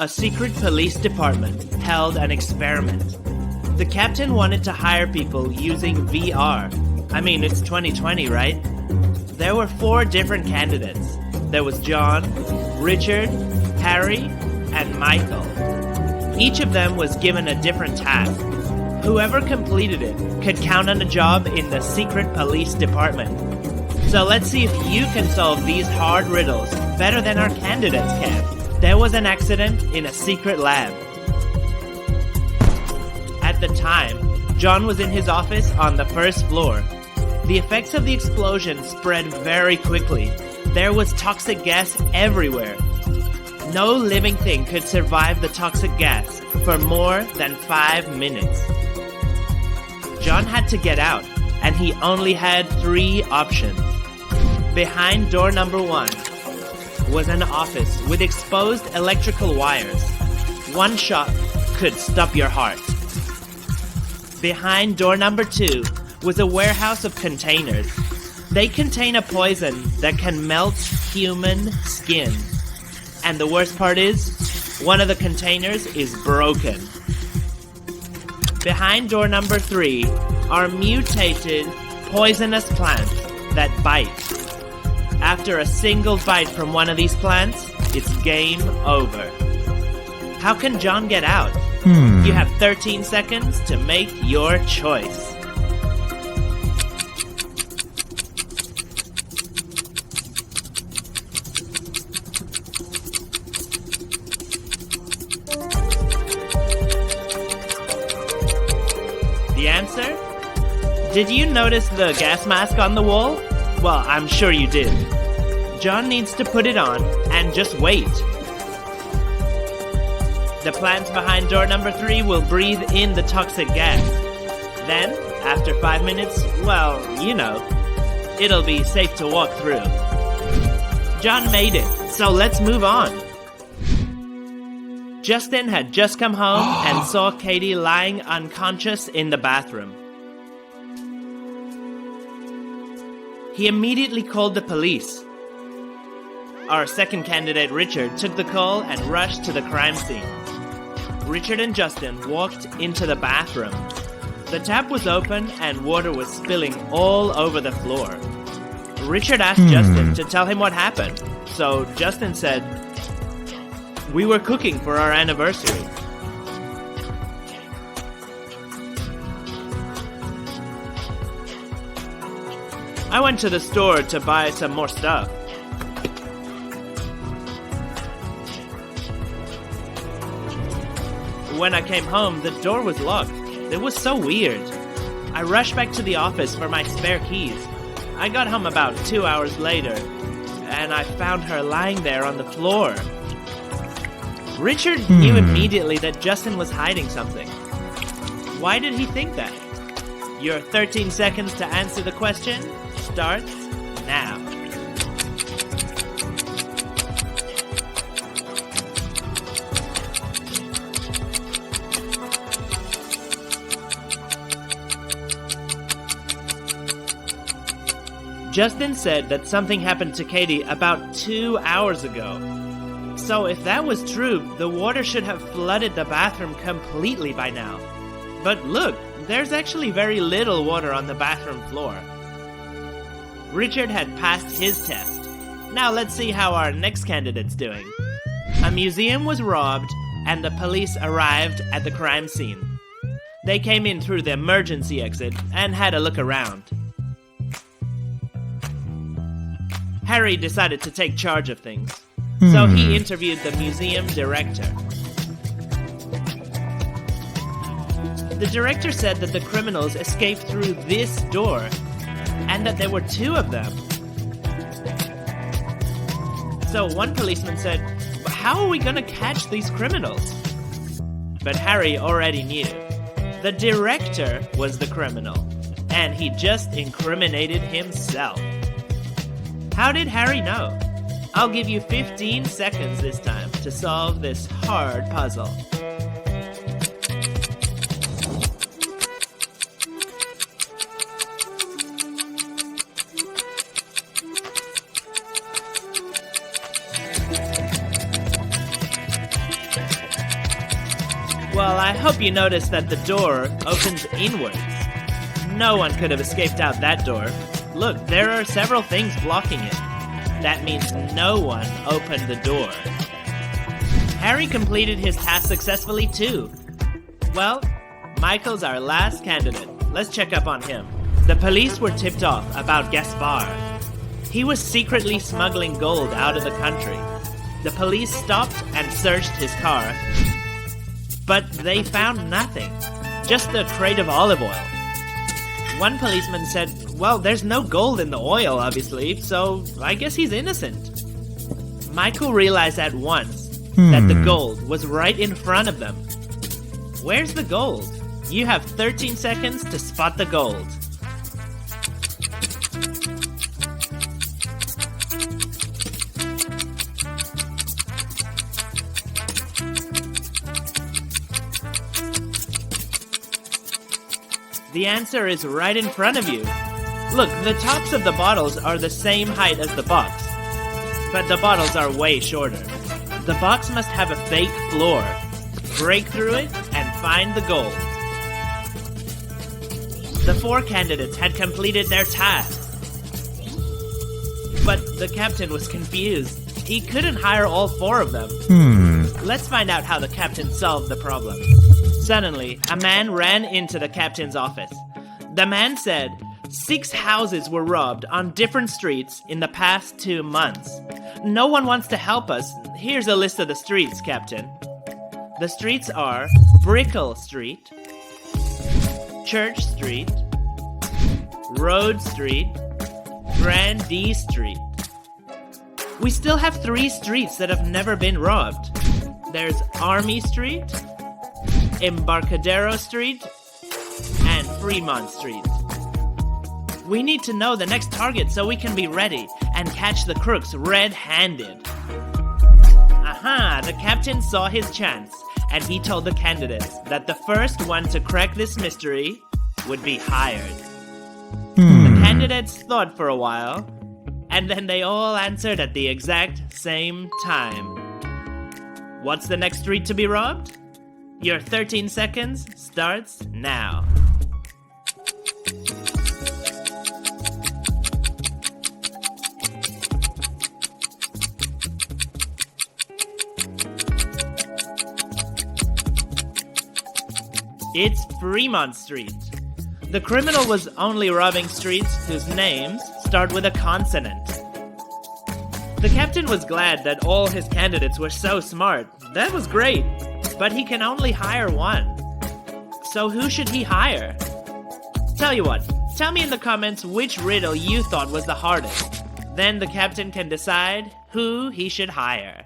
A secret police department held an experiment. The captain wanted to hire people using VR. I mean, it's 2020, right? There were 4 different candidates. There was John, Richard, Harry, and Michael. Each of them was given a different task. Whoever completed it could count on a job in the secret police department. So let's see if you can solve these hard riddles better than our candidates can. There was an accident in a secret lab. At the time, John was in his office on the first floor. The effects of the explosion spread very quickly. There was toxic gas everywhere. No living thing could survive the toxic gas for more than 5 minutes. John had to get out, and he only had 3 options. Behind door number 1 was an office with exposed electrical wires. One shot could stop your heart. Behind door number 2 was a warehouse of containers. They contain a poison that can melt human skin. And the worst part is, one of the containers is broken. Behind door number 3 are mutated, poisonous plants that bite. After a single bite from one of these plants, it's game over. How can John get out? You have 13 seconds to make your choice. The answer? Did you notice the gas mask on the wall? Well, I'm sure you did. John needs to put it on and just wait. The plants behind door number 3 will breathe in the toxic gas. Then, after 5 minutes, well, you know, it'll be safe to walk through. John made it, so let's move on. Justin had just come home and saw Katie lying unconscious in the bathroom. He immediately called the police. Our second candidate, Richard, took the call and rushed to the crime scene. Richard and Justin walked into the bathroom. The tap was open and water was spilling all over the floor. Richard asked Justin to tell him what happened. So Justin said, "We were cooking for our anniversary." I went to the store to buy some more stuff. When I came home, the door was locked. It was so weird. I rushed back to the office for my spare keys. I got home about 2 hours later, and I found her lying there on the floor. Richard knew immediately that Justin was hiding something. Why did he think that? Your 13 seconds to answer the question starts now. Justin said that something happened to Katie about 2 hours ago. So if that was true, the water should have flooded the bathroom completely by now. But look, there's actually very little water on the bathroom floor. Richard had passed his test. Now let's see how our next candidate's doing. A museum was robbed, and the police arrived at the crime scene. They came in through the emergency exit and had a look around. Harry decided to take charge of things, so he interviewed the museum director. The director said that the criminals escaped through this door, and that there were 2 of them. So one policeman said, "How are we gonna catch these criminals?" But Harry already knew. The director was the criminal, and he just incriminated himself. How did Harry know? I'll give you 15 seconds this time to solve this hard puzzle. Well, I hope you noticed that the door opens inwards. No one could have escaped out that door. Look, there are several things blocking it. That means no one opened the door. Harry completed his task successfully too. Well, Michael's our last candidate. Let's check up on him. The police were tipped off about Gaspard. He was secretly smuggling gold out of the country. The police stopped and searched his car, but they found nothing. Just a crate of olive oil. One policeman said, well, there's no gold in the oil, obviously, so I guess he's innocent. Michael realized at once that the gold was right in front of them. Where's the gold? You have 13 seconds to spot the gold. The answer is right in front of you. Look, the tops of the bottles are the same height as the box, but the bottles are way shorter. The box must have a fake floor. Break through it and find the gold. The 4 candidates had completed their task, but the captain was confused. He couldn't hire all 4 of them. Let's find out how the captain solved the problem. Suddenly, a man ran into the captain's office. The man said, 6 houses were robbed on different streets in the past 2 months. No one wants to help us. Here's a list of the streets, Captain. The streets are Brickell Street, Church Street, Road Street, Grandee Street. We still have 3 streets that have never been robbed. There's Army Street, Embarcadero Street, and Fremont Street. We need to know the next target so we can be ready and catch the crooks red-handed. Aha! The captain saw his chance, and he told the candidates that the first one to crack this mystery would be hired. The candidates thought for a while, and then they all answered at the exact same time. What's the next street to be robbed? Your 13 seconds starts now. It's Fremont Street. The criminal was only robbing streets whose names start with a consonant. The captain was glad that all his candidates were so smart. That was great. But he can only hire one. So who should he hire? Tell you what, tell me in the comments which riddle you thought was the hardest. Then the captain can decide who he should hire.